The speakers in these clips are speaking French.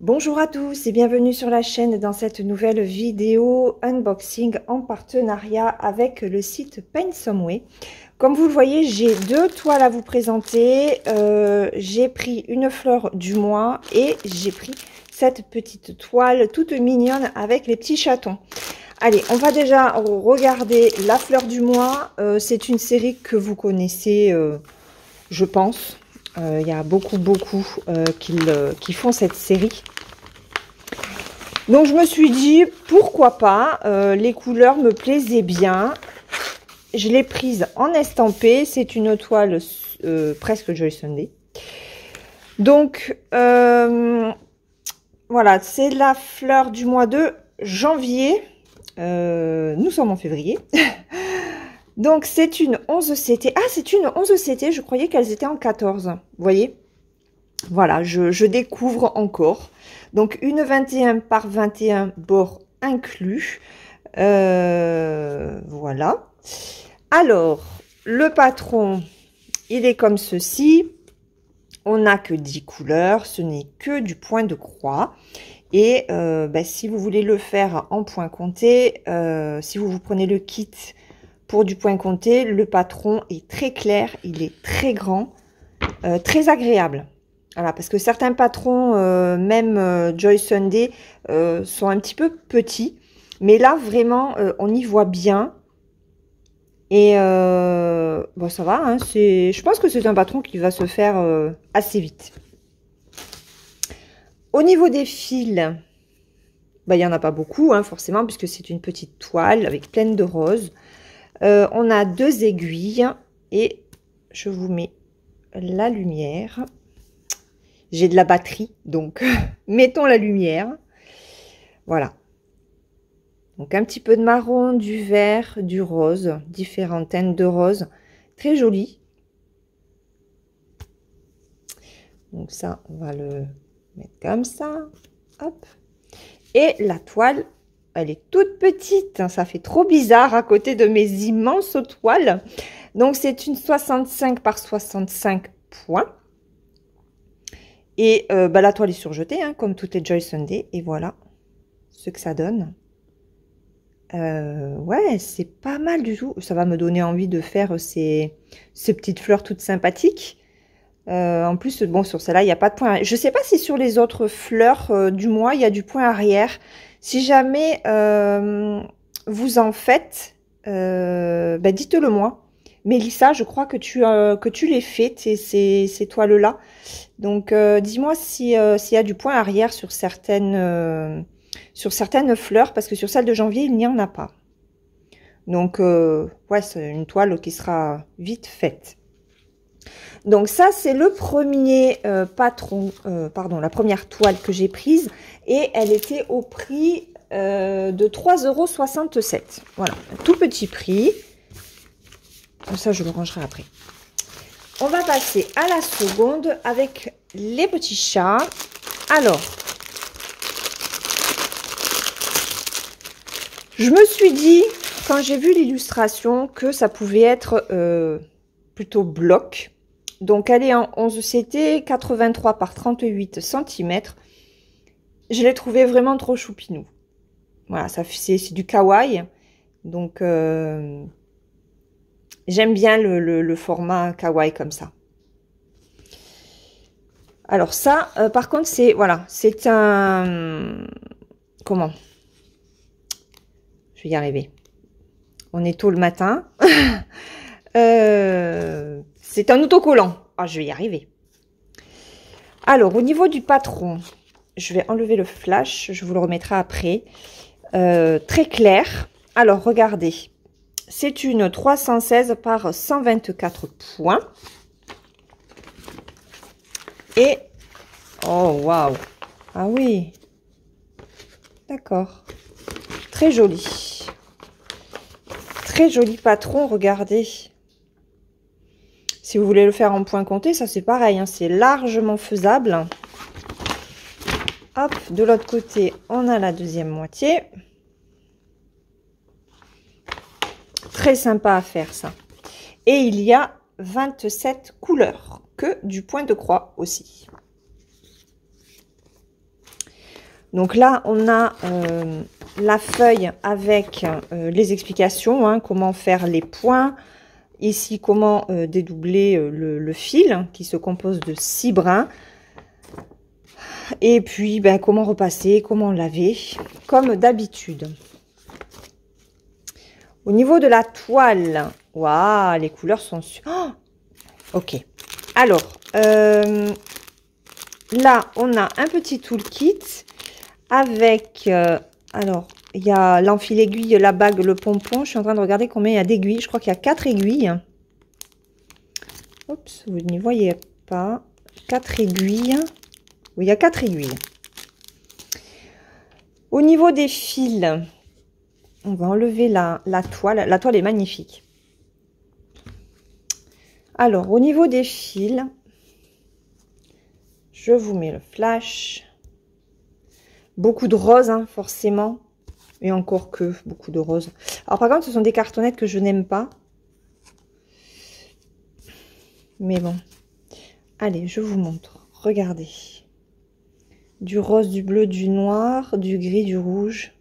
Bonjour à tous et bienvenue sur la chaîne dans cette nouvelle vidéo unboxing en partenariat avec le site Paint Some Way. Comme vous le voyez, j'ai deux toiles à vous présenter. J'ai pris une fleur du mois et j'ai pris cette petite toile toute mignonne avec les petits chatons. Allez, on va déjà regarder la fleur du mois. C'est une série que vous connaissez, je pense. Il y a beaucoup qui font cette série. Donc je me suis dit pourquoi pas, les couleurs me plaisaient bien. Je l'ai prise en estampé, c'est une toile presque Joy Sunday. Donc voilà, c'est la fleur du mois de janvier. Nous sommes en février. Donc c'est une 11CT. Ah, c'est une 11CT, je croyais qu'elles étaient en 14. Vous voyez? Voilà, je découvre encore. Donc une 21 par 21 bord inclus. Voilà. Alors, le patron, il est comme ceci. On n'a que 10 couleurs, ce n'est que du point de croix. Et si vous voulez le faire en point compté, si vous prenez le kit pour du point compté, le patron est très clair, il est très grand, très agréable. Voilà, parce que certains patrons, même Joy Sunday, sont un petit peu petits. Mais là, vraiment, on y voit bien. Et bon, ça va. Hein, je pense que c'est un patron qui va se faire assez vite. Au niveau des fils, il n'y en a pas beaucoup, hein, forcément, puisque c'est une petite toile avec pleine de roses. On a deux aiguilles et je vous mets la lumière. J'ai de la batterie, donc mettons la lumière. Voilà. Donc un petit peu de marron, du vert, du rose, différentes teintes de rose. Très joli. Donc ça, on va le mettre comme ça. Hop. Et la toile, elle est toute petite. Ça fait trop bizarre à côté de mes immenses toiles. Donc c'est une 65 par 65 points. Et la toile est surjetée, hein, comme toutes les Joy Sunday. Et voilà ce que ça donne. Ouais, c'est pas mal du tout. Ça va me donner envie de faire ces petites fleurs toutes sympathiques. En plus, bon, sur celle-là, il n'y a pas de point. Je sais pas si sur les autres fleurs du mois, il y a du point arrière. Si jamais vous en faites, dites-le moi. Mélissa, je crois que tu les fais, ces toiles-là. Donc, dis-moi s'il y a du point arrière sur certaines fleurs, parce que sur celle de janvier, il n'y en a pas. Donc, ouais, c'est une toile qui sera vite faite. Donc, ça, c'est le premier la première toile que j'ai prise. Et elle était au prix de 3,67 €. Voilà, un tout petit prix. Ça, je le rangerai après. On va passer à la seconde avec les petits chats. Alors, je me suis dit, quand j'ai vu l'illustration, que ça pouvait être plutôt bloc. Donc, elle est en 11CT, 83 par 38 cm. Je l'ai trouvé vraiment trop choupinou. Voilà, c'est du kawaii. Donc, j'aime bien le format kawaii comme ça. Alors ça, par contre, c'est un... Comment? Je vais y arriver. On est tôt le matin. C'est un autocollant. Ah, je vais y arriver. Alors, au niveau du patron, je vais enlever le flash. Je vous le remettrai après. Très clair. Alors, regardez. C'est une 316 par 124 points. Et... Oh, waouh! Ah oui! D'accord. Très joli. Très joli patron, regardez. Si vous voulez le faire en point compté, ça c'est pareil, hein, c'est largement faisable. Hop, de l'autre côté, on a la deuxième moitié. Très sympa à faire ça. Et il y a 27 couleurs, que du point de croix aussi. Donc là, on a la feuille avec les explications, hein, comment faire les points. Ici, comment dédoubler le fil qui se compose de 6 brins. Et puis, ben, comment repasser, comment laver, comme d'habitude. Au niveau de la toile, waouh, les couleurs sont... Oh, ok. Alors, là, on a un petit toolkit avec... alors, il y a l'enfil aiguille, la bague, le pompon. Je suis en train de regarder combien il y a d'aiguilles. Je crois qu'il y a 4 aiguilles. Oups, vous n'y voyez pas. 4 aiguilles. Oui, il y a 4 aiguilles. Au niveau des fils, on va enlever la toile. La toile est magnifique. Alors, au niveau des fils, je vous mets le flash. Beaucoup de roses, hein, forcément. Et encore que, beaucoup de roses. Alors, par contre, ce sont des cartonnettes que je n'aime pas. Mais bon. Allez, je vous montre. Regardez. Du rose, du bleu, du noir, du gris, du rouge.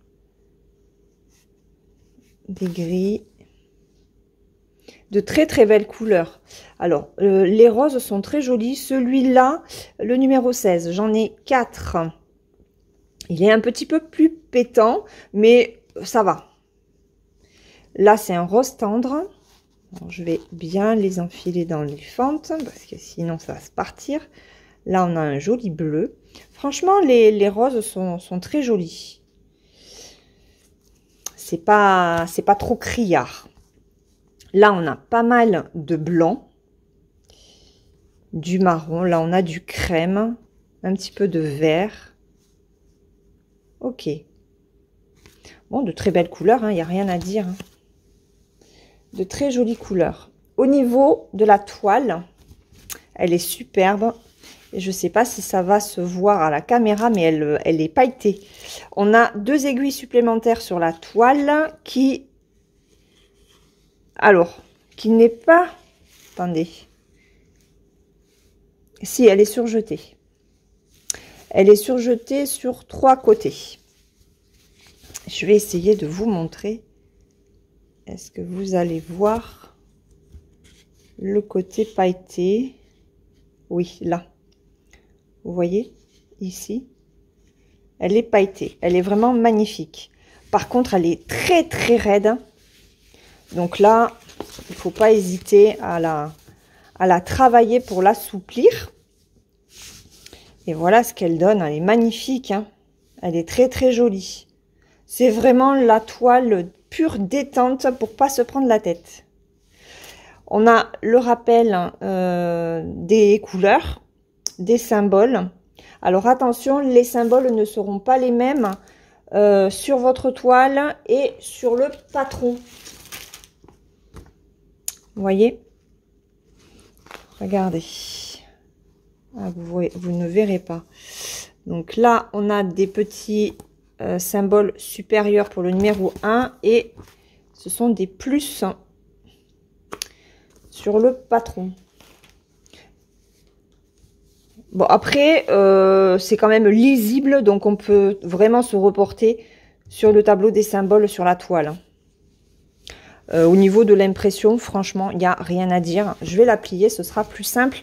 Des gris. De très très belles couleurs. Alors, les roses sont très jolies. Celui-là, le numéro 16, j'en ai 4. Il est un petit peu plus pétant, mais ça va. Là, c'est un rose tendre. Alors, je vais bien les enfiler dans les fentes, parce que sinon, ça va se partir. Là, on a un joli bleu. Franchement, les roses sont très jolies. C'est pas trop criard. Là, on a pas mal de blanc, du marron. Là, on a du crème, un petit peu de vert. Ok. Bon, de très belles couleurs, hein, il n'y a rien à dire. Hein. De très jolies couleurs. Au niveau de la toile, elle est superbe. Et je ne sais pas si ça va se voir à la caméra, mais elle est pailletée. On a 2 aiguilles supplémentaires sur la toile qui... Alors, qui n'est pas... Attendez. Si, elle est surjetée. Elle est surjetée sur 3 côtés. Je vais essayer de vous montrer. Est-ce que vous allez voir le côté pailleté? Oui, là. Vous voyez, ici. Elle est pailletée. Elle est vraiment magnifique. Par contre, elle est très, très raide. Donc là, il ne faut pas hésiter à la travailler pour l'assouplir. Et voilà ce qu'elle donne. Elle est magnifique. Hein. Elle est très, très jolie. C'est vraiment la toile pure détente pour pas se prendre la tête. On a le rappel des couleurs, des symboles. Alors attention, les symboles ne seront pas les mêmes sur votre toile et sur le patron. Vous voyez? Regardez. Ah, vous ne verrez pas. Donc là, on a des petits symboles supérieurs pour le numéro 1 et ce sont des plus sur le patron. Bon, après, c'est quand même lisible, donc on peut vraiment se reporter sur le tableau des symboles sur la toile. Au niveau de l'impression, franchement, il n'y a rien à dire. Je vais la plier, ce sera plus simple.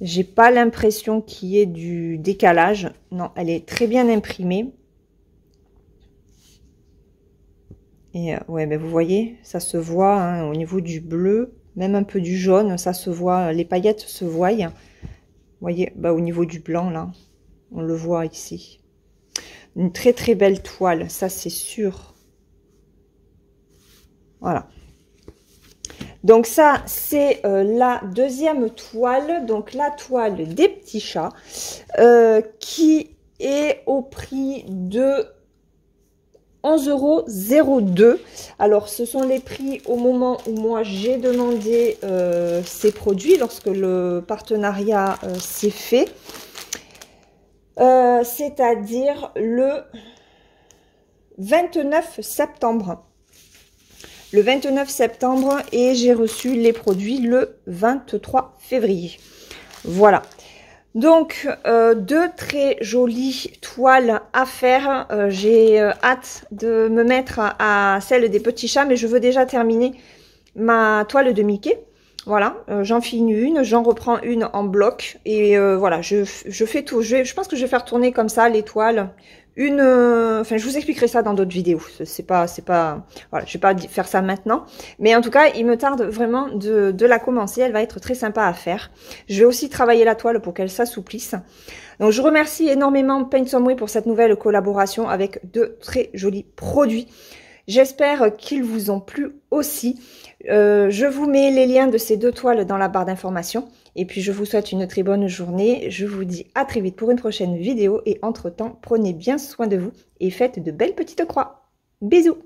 J'ai pas l'impression qu'il y ait du décalage. Non, elle est très bien imprimée. Et ouais, ben vous voyez, ça se voit hein, au niveau du bleu, même un peu du jaune, ça se voit, les paillettes se voient. Vous voyez, bah, au niveau du blanc, là, on le voit ici. Une très très belle toile, ça c'est sûr. Voilà. Donc ça, c'est la deuxième toile, donc la toile des petits chats, qui est au prix de 11,02 €. Alors, ce sont les prix au moment où moi j'ai demandé ces produits, lorsque le partenariat s'est fait. C'est-à-dire le 29 septembre. Le 29 septembre et j'ai reçu les produits le 23 février. Voilà. Donc, deux très jolies toiles à faire. J'ai hâte de me mettre à celle des petits chats, mais je veux déjà terminer ma toile de Mickey. Voilà, j'en finis une, j'en reprends une en bloc. Et voilà, je fais tout. Je pense que je vais faire tourner comme ça les toiles. Enfin, je vous expliquerai ça dans d'autres vidéos. Voilà, je vais pas faire ça maintenant. Mais en tout cas, il me tarde vraiment de la commencer. Elle va être très sympa à faire. Je vais aussi travailler la toile pour qu'elle s'assouplisse. Donc, je remercie énormément Paint Some Way pour cette nouvelle collaboration avec de très jolis produits. J'espère qu'ils vous ont plu aussi. Je vous mets les liens de ces deux toiles dans la barre d'informations. Et puis, je vous souhaite une très bonne journée. Je vous dis à très vite pour une prochaine vidéo. Et entre-temps, prenez bien soin de vous et faites de belles petites croix. Bisous!